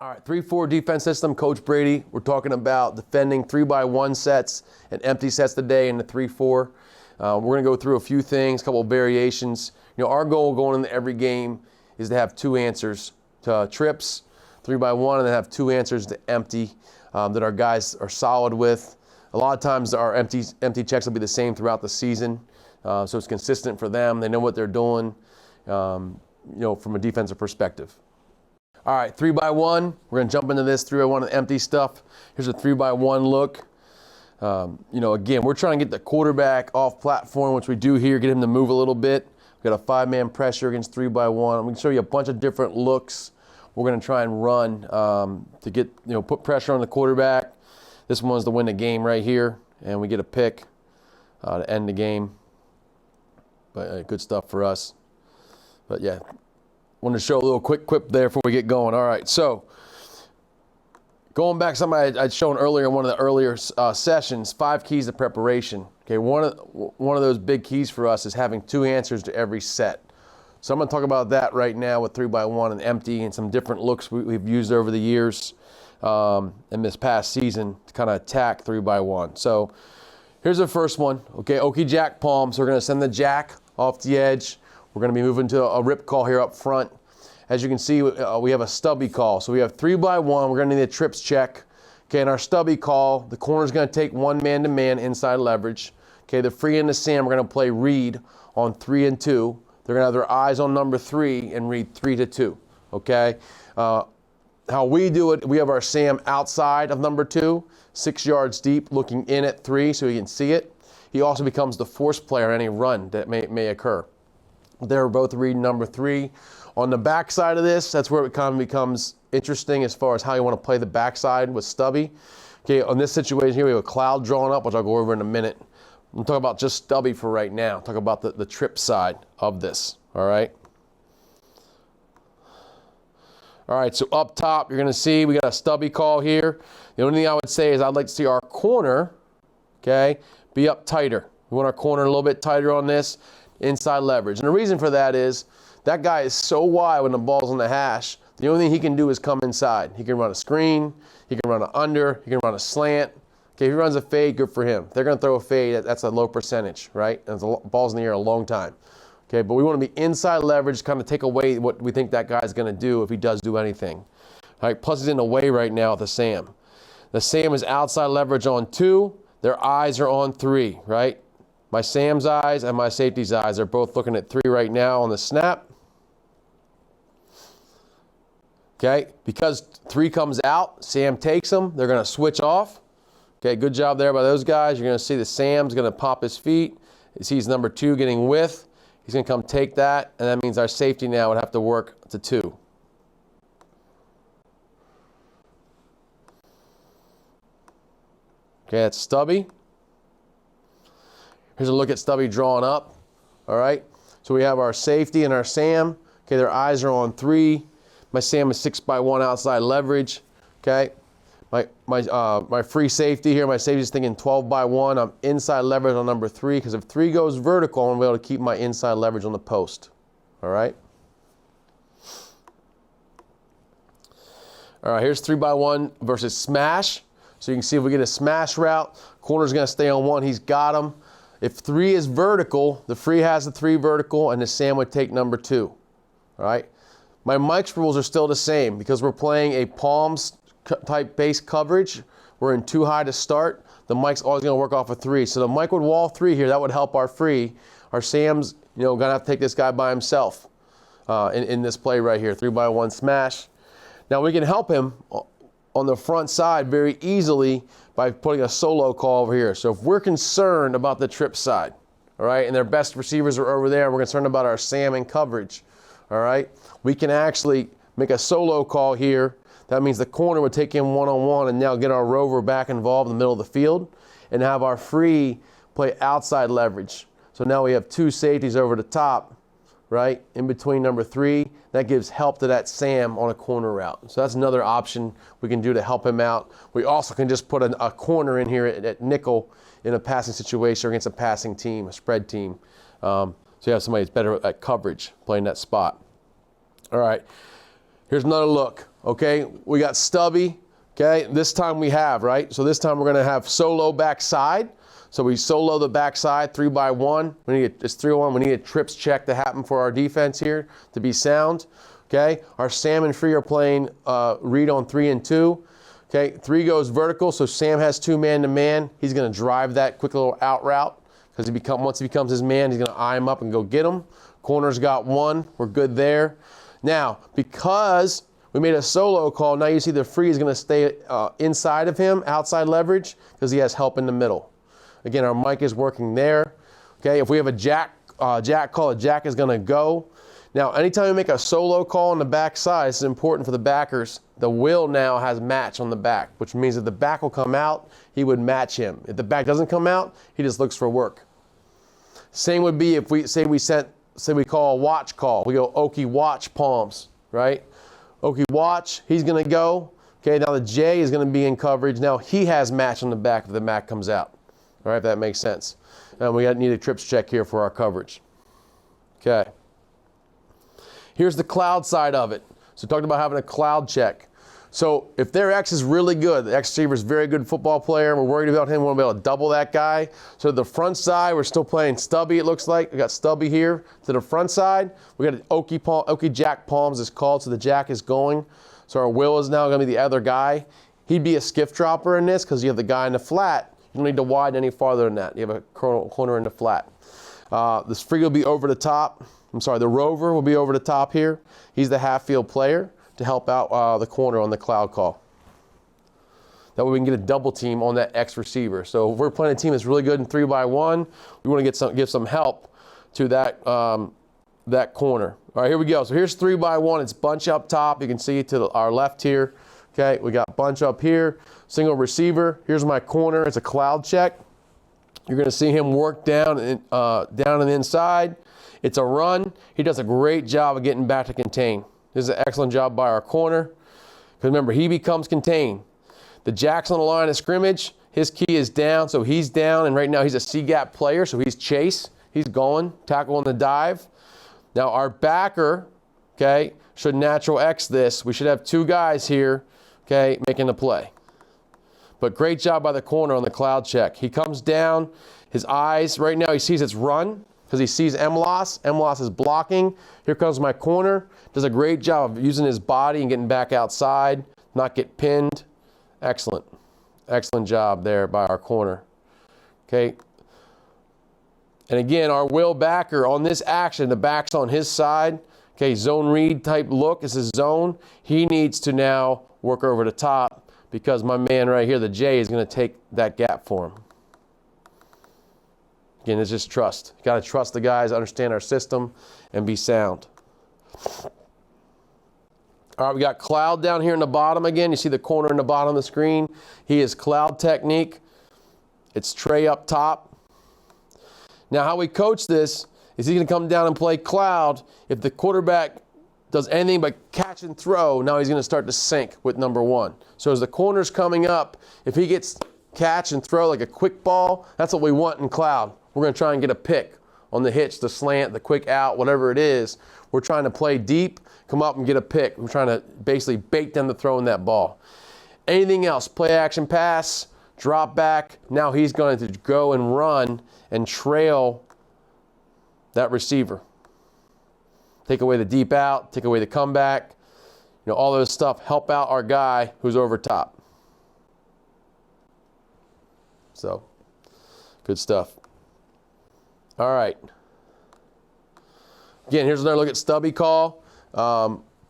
All right, 3-4 defense system, Coach Brady. We're talking about defending 3-by-1 sets and empty sets today in the 3-4. We're going to go through a few things, a couple of variations. You know, our goal going into every game is to have two answers to trips, 3-by-1, and then have two answers to empty that our guys are solid with. A lot of times our empty checks will be the same throughout the season, so it's consistent for them. They know what they're doing, you know, from a defensive perspective. All right, 3-by-1. We're going to jump into this 3-by-1 and empty stuff. Here's a 3-by-1 look. You know, again, we're trying to get the quarterback off platform, which we do here, get him to move a little bit. We've got a 5-man pressure against 3-by-1. I'm going to show you a bunch of different looks we're going to try and run to get, you know, put pressure on the quarterback. This one's to win the game right here, and we get a pick to end the game. But good stuff for us. But yeah. Wanted to show a little quick quip there before we get going. All right, so going back to something I'd shown earlier in one of the earlier sessions, 5 keys to preparation. Okay, one of those big keys for us is having two answers to every set. So I'm going to talk about that right now with 3-by-1 and empty and some different looks we've used over the years in this past season to kind of attack 3-by-1. So here's the first one. Okay, Okie jack palm. So we're going to send the jack off the edge. We're going to be moving to a rip call here up front. As you can see, we have a stubby call. So we have 3-by-1. We're going to need a trips check. Okay, in our stubby call, the corner's going to take one man-to-man inside leverage. Okay, the free and the Sam, we're going to play read on 3 and 2. They're going to have their eyes on number 3 and read 3 to 2. Okay, how we do it, we have our Sam outside of number 2, 6 yards deep, looking in at 3 so he can see it. He also becomes the force player on any run that may occur. They're both reading number 3. On the back side of this, that's where it kind of becomes interesting as far as how you want to play the backside with stubby. Okay, on this situation here, we have a cloud drawn up, which I'll go over in a minute. I'm talking about just stubby for right now. Talk about the trip side of this, all right? All right, so up top, you're going to see we got a stubby call here. The only thing I would say is I'd like to see our corner, okay, be up tighter. We want our corner a little bit tighter on this. Inside leverage. And the reason for that is that guy is so wide when the ball's on the hash. The only thing he can do is come inside. He can run a screen. He can run an under. He can run a slant. Okay, if he runs a fade, good for him. If they're going to throw a fade, that's a low percentage, right? And the ball's in the air a long time. Okay, but we want to be inside leverage, kind of take away what we think that guy's going to do if he does do anything. All right, plus he's in the way right now with the Sam. The Sam is outside leverage on 2. Their eyes are on 3, right? My Sam's eyes and my safety's eyes are both looking at 3 right now on the snap. Okay, because 3 comes out, Sam takes them. They're going to switch off. Okay, good job there by those guys. You're going to see the Sam's going to pop his feet. He sees number 2 getting width. He's going to come take that, and that means our safety now would have to work to 2. Okay, that's stubby. Here's a look at stubby drawn up. All right. So we have our safety and our Sam. Okay, their eyes are on 3. My Sam is 6-by-1 outside leverage. Okay. My free safety here. My safety is thinking 12-by-1. I'm inside leverage on number 3 because if 3 goes vertical, I'm going to be able to keep my inside leverage on the post. All right. All right. Here's 3-by-1 versus smash. So you can see if we get a smash route, corner's going to stay on 1. He's got him. If 3 is vertical, the free has the 3 vertical, and the Sam would take number 2. All right. My Mike's rules are still the same because we're playing a palms type base coverage. We're in 2 high to start. The Mike's always going to work off a 3. So the Mike would wall 3 here. That would help our free. Our Sam's, you know, going to have to take this guy by himself in this play right here. 3-by-1 smash. Now we can help him on the front side very easily by putting a solo call over here. So if we're concerned about the trip side, all right, and their best receivers are over there, and we're concerned about our Sam in coverage, all right, we can actually make a solo call here. That means the corner would take him one-on-one and now get our rover back involved in the middle of the field and have our free play outside leverage. So now we have 2 safeties over the top, right, in between number 3. That gives help to that Sam on a corner route. So that's another option we can do to help him out. We also can just put a corner in here at nickel in a passing situation or against a passing team, a spread team. So you have somebody that's better at coverage playing that spot. All right. Here's another look, okay? We got Stubby, okay? This time we have, right? So this time we're gonna have solo backside. So we solo the backside 3x1. It's 3-1. We need a trips check to happen for our defense here to be sound. Okay. Our Sam and Free are playing read on 3 and 2. Okay. 3 goes vertical, so Sam has 2 man-to-man. He's going to drive that quick little out route because once he becomes his man, he's going to eye him up and go get him. Corner's got 1. We're good there. Now, because we made a solo call, now you see the Free is going to stay inside of him, outside leverage, because he has help in the middle. Again, our mic is working there. Okay, if we have a jack call, a jack is going to go. Now, anytime you make a solo call on the back side, this is important for the backers. The will now has match on the back, which means if the back will come out, he would match him. If the back doesn't come out, he just looks for work. Same would be if we call a watch call. We go Okie watch palms, right? Okie watch, he's going to go. Okay, now the J is going to be in coverage. Now he has match on the back if the back comes out. All right, if that makes sense. And we need a trips check here for our coverage. Okay. Here's the cloud side of it. So talking about having a cloud check. So if their X is really good, the X receiver is a very good football player, we're worried about him, we want to be able to double that guy. So the front side, we're still playing Stubby, it looks like. We got Stubby here. To the front side, we got an Okie jack palms is called, so the jack is going. So our will is now going to be the other guy. He'd be a skiff dropper in this because you have the guy in the flat. You don't need to widen any farther than that. You have a corner in the flat. This Free will be over the top. The Rover will be over the top here. He's the half field player to help out the corner on the cloud call. That way we can get a double team on that X receiver. So if we're playing a team that's really good in 3x1, we want to give some help to that corner. All right, here we go. So here's 3x1. It's bunch up top. You can see to our left here. Okay, we got bunch up here, single receiver. Here's my corner. It's a cloud check. You're going to see him work down and inside. It's a run. He does a great job of getting back to contain. This is an excellent job by our corner. Because remember, he becomes contained. The jack's on the line of scrimmage. His key is down, so he's down. And right now he's a C-gap player, so he's chase. He's going, tackle on the dive. Now our backer, okay, should natural X this. We should have 2 guys here, okay, making the play. But great job by the corner on the cloud check. He comes down, his eyes, right now he sees it's run because he sees MLOS. MLOS is blocking. Here comes my corner. Does a great job of using his body and getting back outside, not get pinned. Excellent. Excellent job there by our corner. Okay. And again, our will backer on this action, the back's on his side. Okay, zone read type look is his zone. He needs to now work over the top because my man right here, the J, is going to take that gap for him. Again, it's just trust. You got to trust the guys, understand our system, and be sound. All right, we got cloud down here in the bottom again. You see the corner in the bottom of the screen. He is cloud technique. It's tray up top. Now, how we coach this is he's going to come down and play cloud. If the quarterback does anything but catch and throw, now he's going to start to sink with number 1. So as the corner's coming up, if he gets catch and throw like a quick ball, that's what we want in cloud. We're going to try and get a pick on the hitch, the slant, the quick out, whatever it is. We're trying to play deep, come up and get a pick. We're trying to basically bait them to throwing that ball. Anything else, play action pass, drop back. Now he's going to go and run and trail that receiver. Take away the deep out, take away the comeback, all those stuff. Help out our guy who's over top. So, good stuff. All right. Again, here's another look at Stubby call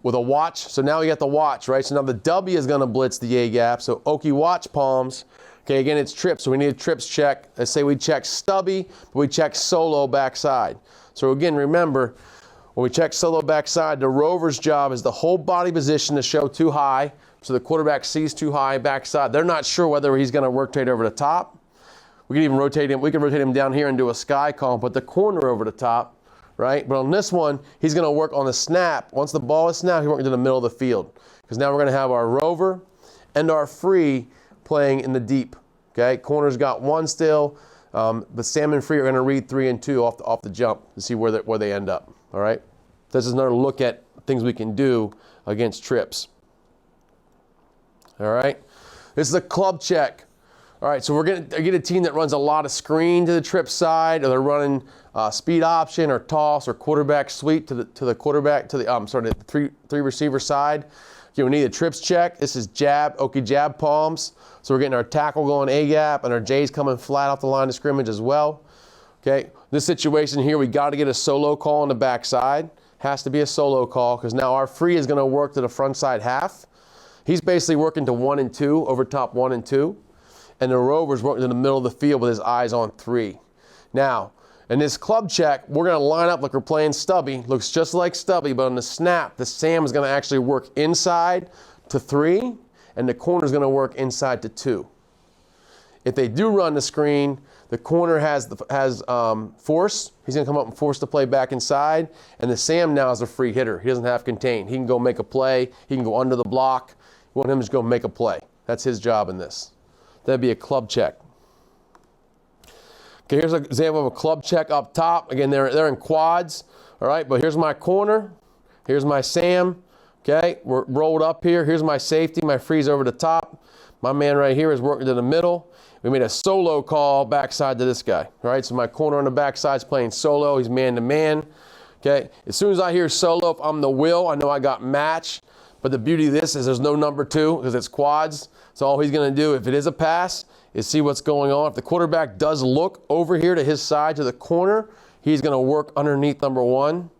with a watch. So now we got the watch, right? So now the W is going to blitz the A gap. So Okie watch palms. Okay, again, it's trips, so we need a trips check. Let's say we check Stubby, but we check solo backside. So again, remember, when we check solo backside, the Rover's job is the whole body position to show too high. So the quarterback sees too high backside. They're not sure whether he's going to rotate over the top. We can even rotate him. We can rotate him down here and do a sky call and put the corner over the top, right? But on this one, he's going to work on the snap. Once the ball is snapped, he's working to the middle of the field. Because now we're going to have our Rover and our Free playing in the deep. Okay, corner's got 1 still, but Sam and Free are going to read 3 and 2 off the jump to see where they end up. All right, this is another look at things we can do against trips. All right, this is a club check. All right, so we're going to get a team that runs a lot of screen to the trip side, or they're running speed option or toss or quarterback sweep to the quarterback to the three receiver side. Okay, we need a trips check. This is jab, Okie jab palms. So we're getting our tackle going A gap and our J's coming flat off the line of scrimmage as well. Okay, this situation here, we got to get a solo call on the backside. Has to be a solo call because now our free is going to work to the front side half. He's basically working to 1 and 2, over top 1 and 2. And the rover's working in the middle of the field with his eyes on 3. Now, in this club check, we're going to line up like we're playing Stubby. Looks just like Stubby, but on the snap, the Sam is going to actually work inside to 3, and the corner is going to work inside to 2. If they do run the screen, the corner has force. He's going to come up and force the play back inside, and the Sam now is a free hitter. He doesn't have contain. He can go make a play. He can go under the block. You want him to just go make a play. That's his job in this. That'd be a club check. Okay, here's an example of a club check up top. Again, they're in quads, all right? But here's my corner. Here's my Sam, okay? We're rolled up here. Here's my safety. My free's over the top. My man right here is working to the middle. We made a solo call backside to this guy, all right? So my corner on the backside is playing solo. He's man-to-man, okay? As soon as I hear solo, if I'm the will, I know I got match. But the beauty of this is there's no number 2 because it's quads. So all he's going to do, if it is a pass, is see what's going on. If the quarterback does look over here to his side to the corner, he's going to work underneath number 1,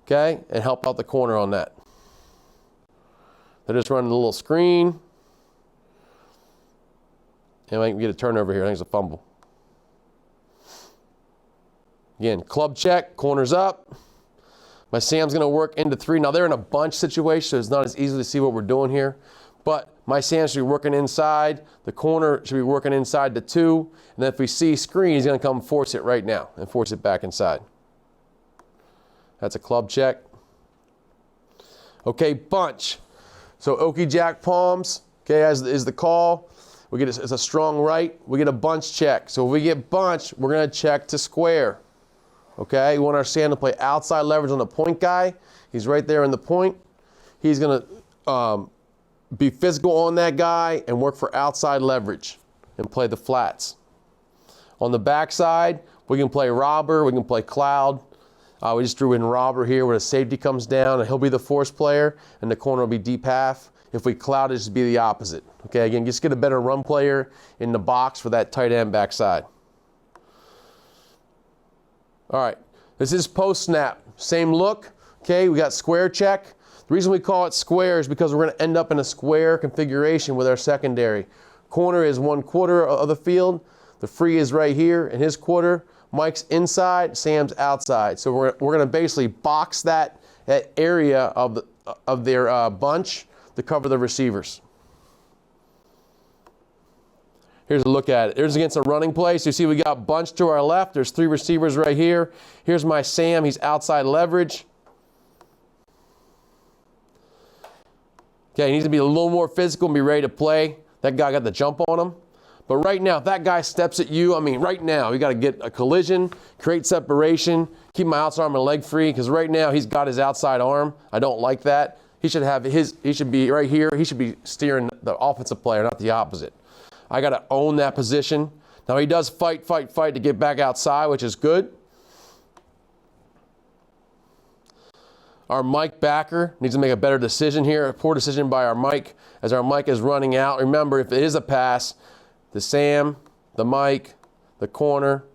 okay, and help out the corner on that. They're just running a little screen. And I can get a turnover here. I think it's a fumble. Again, club check, corners up. My Sam's going to work into 3. Now, they're in a bunch situation, so it's not as easy to see what we're doing here. But my Sam should be working inside. The corner should be working inside the 2. And then if we see screen, he's going to come force it right now and force it back inside. That's a club check. Okay, bunch. So Okie jack palms, okay, is the call. We get it's a strong right. We get a bunch check. So if we get bunch, we're going to check to square. Okay, we want our Sam to play outside leverage on the point guy. He's right there in the point. He's going to be physical on that guy and work for outside leverage and play the flats. On the backside, we can play robber, we can play cloud. We just drew in robber here where the safety comes down and he'll be the force player and the corner will be deep half. If we cloud it, just be the opposite. Okay, again, just get a better run player in the box for that tight end backside. All right, this is post snap. Same look. Okay, we got square check. The reason we call it square is because we're going to end up in a square configuration with our secondary. Corner is 1/4 of the field. The free is right here in his quarter. Mike's inside, Sam's outside. So we're going to basically box that area of their bunch to cover the receivers. Here's a look at it. There's against a running play. So you see we got bunch to our left. There's 3 receivers right here. Here's my Sam. He's outside leverage. Okay, he needs to be a little more physical and be ready to play. That guy got the jump on him. But right now, if that guy steps at you, I mean, right now, you got to get a collision, create separation, keep my outside arm and leg free, because right now he's got his outside arm. I don't like that. He should be right here. He should be steering the offensive player, not the opposite. I got to own that position. Now he does fight to get back outside, which is good. Our Mike backer needs to make a better decision here. A poor decision by our Mike as our Mike is running out. Remember, if it is a pass, the Sam, the Mike, the corner,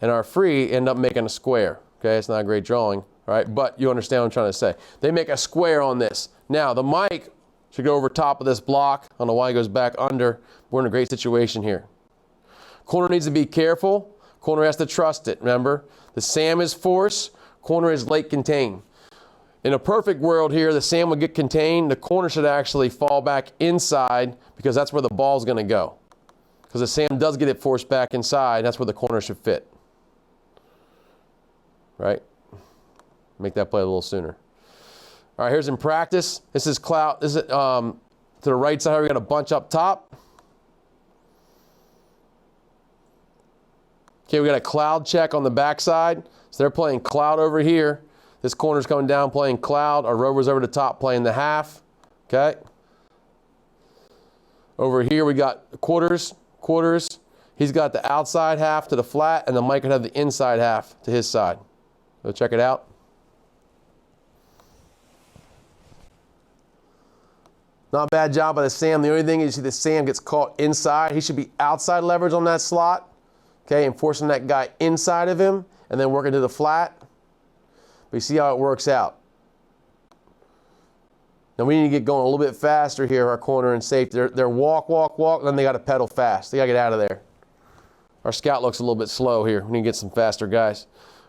and our free end up making a square. Okay, it's not a great drawing, all right? But you understand what I'm trying to say. They make a square on this. Now, the Mike should go over top of this block. I don't know why he goes back under. We're in a great situation here. Corner needs to be careful. Corner has to trust it, remember? The Sam is force. Corner is late contain. In a perfect world here, the Sam would get contained. The corner should actually fall back inside because that's where the ball's going to go. Because the Sam does get it forced back inside. That's where the corner should fit. Right? Make that play a little sooner. All right, here's in practice. This is cloud. This is to the right side. We got a bunch up top. Okay, we got a cloud check on the backside. So they're playing cloud over here. This corner's coming down playing cloud. Our rover's over the top playing the half. Okay. Over here we got quarters. He's got the outside half to the flat, and the Mike would have the inside half to his side. So check it out. Not a bad job by the Sam. The only thing is you see the Sam gets caught inside. He should be outside leverage on that slot. Okay, and forcing that guy inside of him and then working to the flat. But you see how it works out. Now we need to get going a little bit faster here, our corner and safety. They're walk, and then they got to pedal fast. They got to get out of there. Our scout looks a little bit slow here. We need to get some faster guys.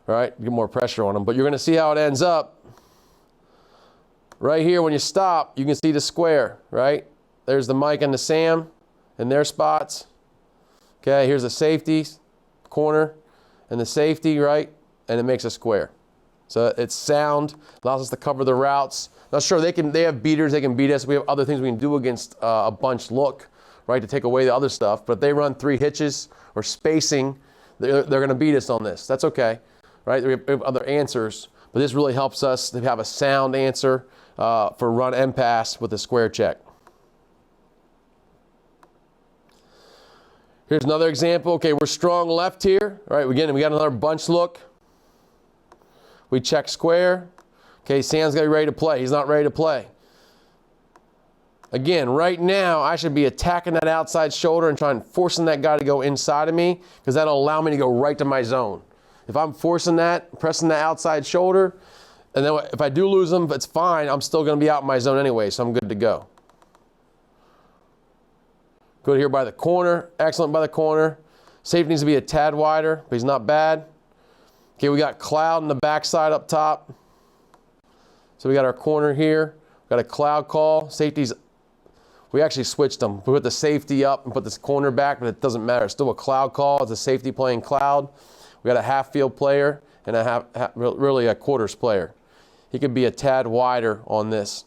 All right, get more pressure on them. But you're going to see how it ends up. Right here, when you stop, you can see the square, right? There's the Mike and the Sam in their spots. Okay, here's the safety, corner, and the safety, right? And it makes a square. So it's sound, allows us to cover the routes. Not sure, they have beaters, they can beat us. We have other things we can do against a bunch look, right, to take away the other stuff. But if they run 3 hitches or spacing, they're going to beat us on this. That's okay, right? We have other answers, but this really helps us to have a sound answer for run and pass with a square check. Here's another example. Okay, we're strong left here. All right, again, we got another bunch look. We check square. Okay, Sam's got to be ready to play. He's not ready to play. Again, right now, I should be attacking that outside shoulder and forcing that guy to go inside of me, because that'll allow me to go right to my zone. If I'm forcing that, pressing the outside shoulder, and then if I do lose them, it's fine. I'm still going to be out in my zone anyway, so I'm good to go. Good here by the corner. Excellent by the corner. Safety needs to be a tad wider, but he's not bad. Okay, we got cloud in the backside up top. So we got our corner here. We got a cloud call. Safety's, we actually switched them. We put the safety up and put this corner back, but it doesn't matter. It's still a cloud call. It's a safety playing cloud. We got a half field player and really a quarters player. He could be a tad wider on this.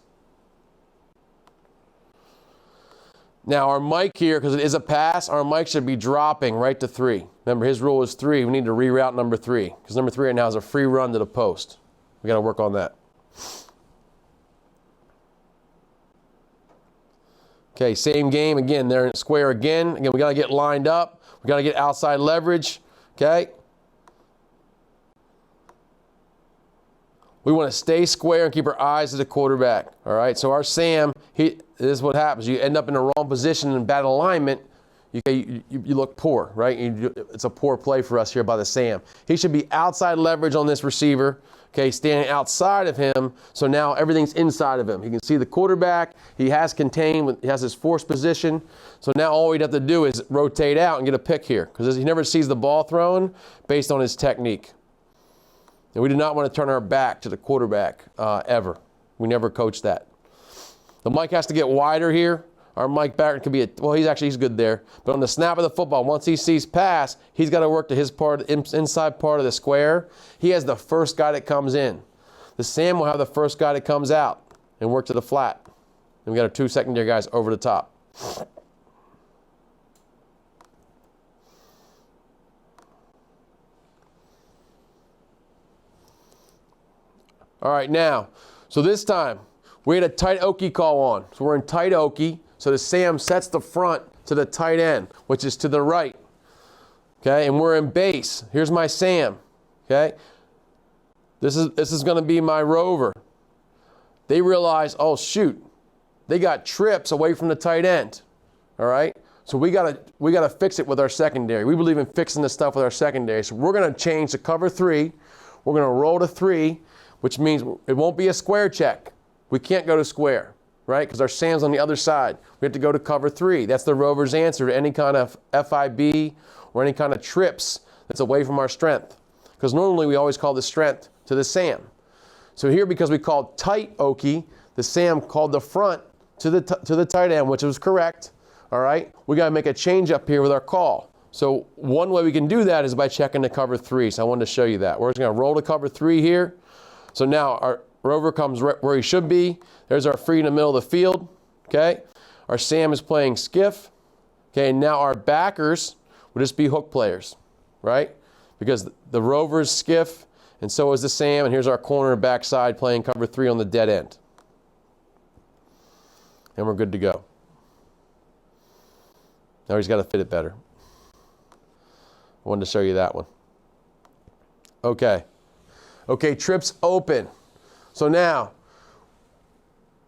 Now our Mike here, because it is a pass, our Mike should be dropping right to 3. Remember, his rule is 3. We need to reroute number 3, because number 3 right now is a free run to the post. We got to work on that. Okay, same game. Again, they're in square again. Again, we got to get lined up. We got to get outside leverage. Okay. We want to stay square and keep our eyes to the quarterback. All right. So our Sam, this is what happens. You end up in the wrong position in bad alignment. You look poor, right? It's a poor play for us here by the Sam. He should be outside leverage on this receiver. Okay, standing outside of him. So now everything's inside of him. He can see the quarterback. He has contained. He has his force position. So now all we'd have to do is rotate out and get a pick here, because he never sees the ball thrown based on his technique. And we do not want to turn our back to the quarterback ever. We never coach that. The Mike has to get wider here. Our Mike Barrett could be he's good there. But on the snap of the football, once he sees pass, he's got to work to his part, inside part of the square. He has the first guy that comes in. The Sam will have the first guy that comes out and work to the flat. And we got our 2 secondary guys over the top. All right, now, so this time, we had a tight Okie call on. So we're in tight Okie. So the Sam sets the front to the tight end, which is to the right. Okay, and we're in base. Here's my Sam. Okay, this is going to be my rover. They realize, oh shoot, they got trips away from the tight end. All right, so we gotta fix it with our secondary. We believe in fixing this stuff with our secondary. So we're going to change to cover 3. We're going to roll to 3, which means it won't be a square check. We can't go to square, right? Because our Sam's on the other side. We have to go to cover 3. That's the rover's answer to any kind of FIB or any kind of trips that's away from our strength. Because normally we always call the strength to the Sam. So here, because we called tight Okie, the Sam called the front to the tight end, which was correct. All right, we got to make a change up here with our call. So one way we can do that is by checking the cover 3. So I wanted to show you that. We're just going to roll to cover 3 here. So now our rover comes right where he should be. There's our free in the middle of the field. Okay, our Sam is playing skiff. Okay, and now our backers would just be hook players, right? Because the rover's skiff And so is the Sam, and here's our corner backside playing cover 3 on the dead end. And we're good to go. Now he's got to fit it better. I wanted to show you that one. Okay. Okay, trips open. So now,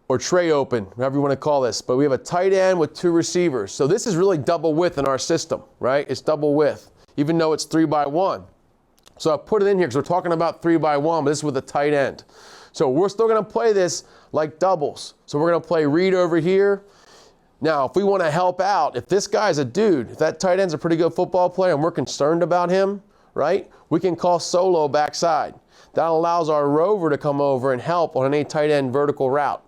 or tray open, however you want to call this, but we have a tight end with 2 receivers. So this is really double width in our system, right? It's double width, even though it's 3 by 1. So I put it in here because we're talking about 3 by 1, but this is with a tight end. So we're still going to play this like doubles. So we're going to play read over here. Now, if we want to help out, if this guy's a dude, if that tight end's a pretty good football player and we're concerned about him, right, we can call solo backside. That allows our rover to come over and help on any tight end vertical route,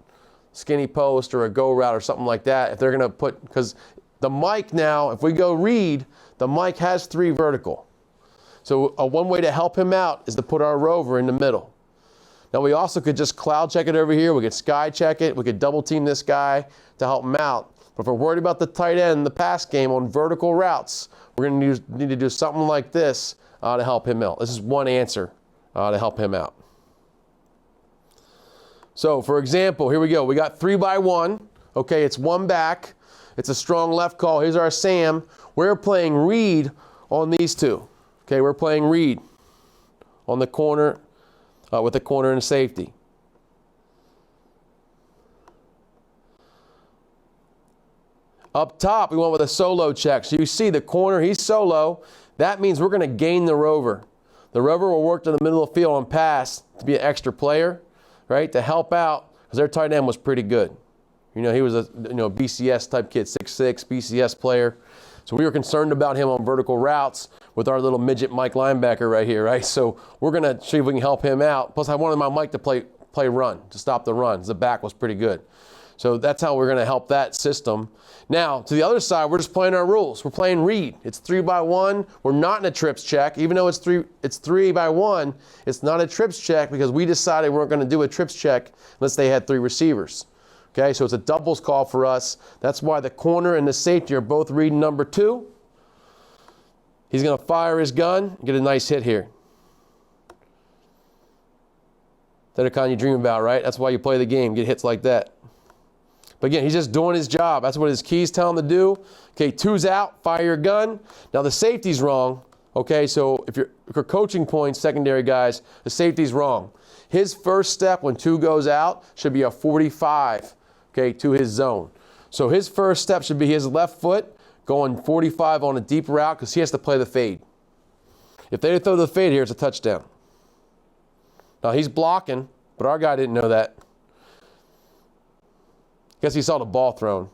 skinny post or a go route or something like that. If they're going to put, because the mic now, if we go read, the mic has 3 vertical. So one way to help him out is to put our rover in the middle. Now we also could just cloud check it over here. We could sky check it. We could double team this guy to help him out. But if we're worried about the tight end in the pass game on vertical routes, we're going to need to do something like this to help him out. This is one answer to help him out. So for example, here we go. We got 3 by 1. Okay, it's 1 back. It's a strong left call. Here's our Sam. We're playing read on these 2. Okay, we're playing read on the corner with the corner and safety. Up top, we went with a solo check. So you see the corner, he's solo. That means we're going to gain the rover. The rover will work to the middle of the field on pass to be an extra player, right, to help out, because their tight end was pretty good. You know, he was a BCS type kid, 6'6", BCS player. So we were concerned about him on vertical routes with our little midget Mike linebacker right here, right? So we're going to see if we can help him out. Plus, I wanted my Mike to play run, to stop the runs. The back was pretty good. So that's how we're going to help that system. Now, to the other side, we're just playing our rules. We're playing read. It's 3 by 1. We're not in a trips check. Even though it's 3 by 1, it's not a trips check because we decided we weren't going to do a trips check unless they had 3 receivers. Okay, so it's a doubles call for us. That's why the corner and the safety are both reading number 2. He's going to fire his gun and get a nice hit here. That's the kind you dream about, right? That's why you play the game, get hits like that. But again, he's just doing his job. That's what his keys tell him to do. Okay, 2's out, fire your gun. Now the safety's wrong. Okay, so if you're coaching points, secondary guys, the safety's wrong. His first step when 2 goes out should be a 45, okay, to his zone. So his first step should be his left foot going 45 on a deep route because he has to play the fade. If they throw the fade here, it's a touchdown. Now he's blocking, but our guy didn't know that. Guess he saw the ball thrown.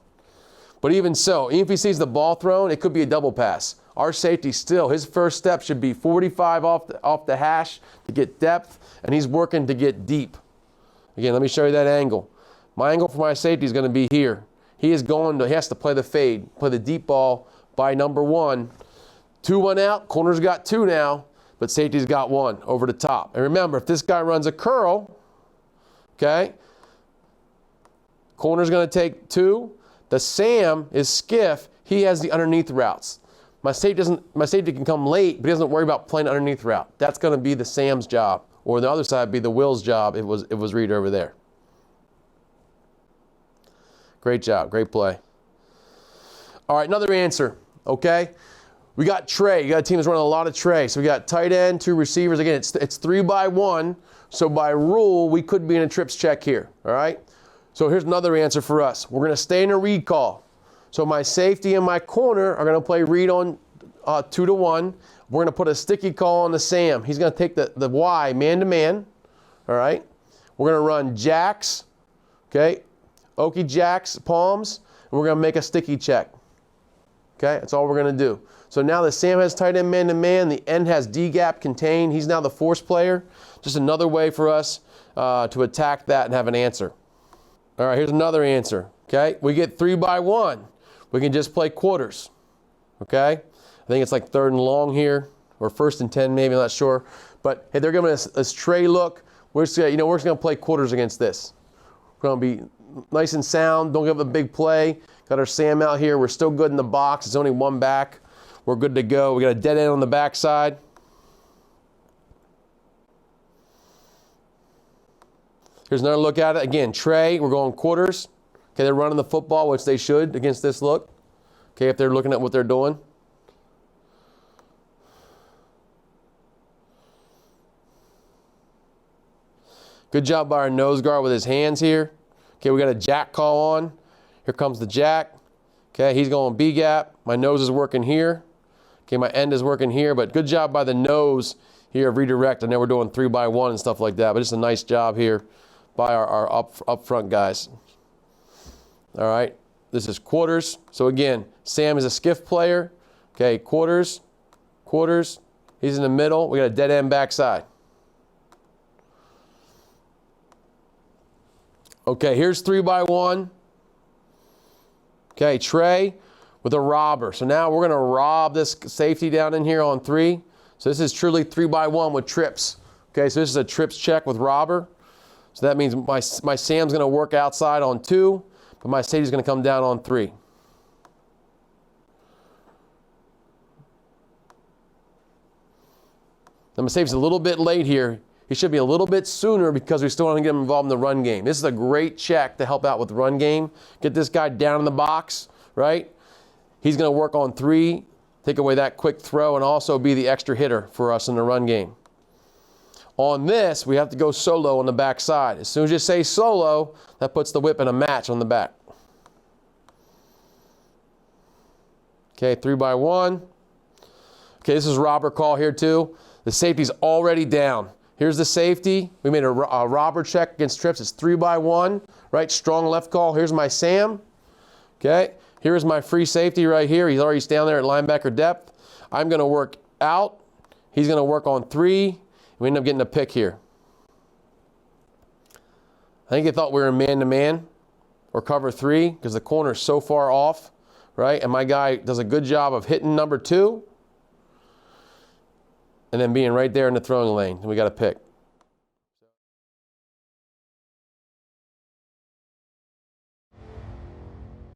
But even so, even if he sees the ball thrown, it could be a double pass. Our safety still, his first step should be 45 off the hash to get depth, and he's working to get deep. Again, let me show you that angle. My angle for my safety is going to be here. He has to play the fade, play the deep ball by number 1. 2 went out, corner's got 2 now, but safety's got 1 over the top. And remember, if this guy runs a curl, okay, corner's going to take 2. The Sam is skiff. He has the underneath routes. My safety can come late, but he doesn't worry about playing underneath route. That's going to be the Sam's job, or the other side would be the Will's job. It was Reed over there. Great job, great play. All right, another answer. Okay, we got Trey. You got a team that's running a lot of Trey. So we got tight end, 2 receivers. Again, it's 3 by 1. So by rule, we could be in a trips check here. All right. So here's another answer for us. We're going to stay in a read call. So my safety and my corner are going to play read on 2 to 1. We're going to put a sticky call on the Sam. He's going to take the Y man-to-man. All right. We're going to run jacks, okay, Okie jacks, palms, and we're going to make a sticky check. Okay, that's all we're going to do. So now the Sam has tight end man-to-man. The end has D-gap contained. He's now the force player. Just another way for us to attack that and have an answer. All right, here's another answer. Okay, we get 3 by 1. We can just play quarters. Okay, I think it's like 3rd and long here, or 1st and 10 maybe, I'm not sure. But hey, they're giving us a Trey look. We're just gonna, we're just going to play quarters against this. We're going to be nice and sound. Don't give a big play. Got our Sam out here. We're still good in the box. It's only 1 back. We're good to go. We got a dead end on the backside. Here's another look at it. Again, Trey, we're going quarters. Okay, they're running the football, which they should against this look. Okay, if they're looking at what they're doing. Good job by our nose guard with his hands here. Okay, we got a jack call on. Here comes the jack. Okay, he's going B gap. My nose is working here. Okay, my end is working here, but good job by the nose here of redirect. I know we're doing 3x1 and stuff like that, but it's a nice job here by our up front guys. All right, this is quarters. So again, Sam is a skiff player. Okay, quarters, quarters. He's in the middle. We got a dead end backside. Okay, here's 3x1. Okay, Trey with a robber. So now we're going to rob this safety down in here on 3. So this is truly 3x1 with trips. Okay, so this is a trips check with robber. So that means my Sam's going to work outside on 2, but my safety's going to come down on 3. Now my safety's a little bit late here. He should be a little bit sooner because we still want to get him involved in the run game. This is a great check to help out with the run game. Get this guy down in the box, right? He's going to work on 3, take away that quick throw, and also be the extra hitter for us in the run game. On this, we have to go solo on the back side. As soon as you say solo, that puts the whip in a match on the back. Okay, 3x1. Okay, this is robber call here too. The safety's already down. Here's the safety. We made a robber check against trips. It's 3x1, right? Strong left call. Here's my Sam. Okay. Here's my free safety right here. He's already down there at linebacker depth. I'm going to work out. He's going to work on 3. We end up getting a pick here. I think they thought we were man-to-man or cover 3 because the corner's so far off, right? And my guy does a good job of hitting number 2. And then being right there in the throwing lane. And we got a pick.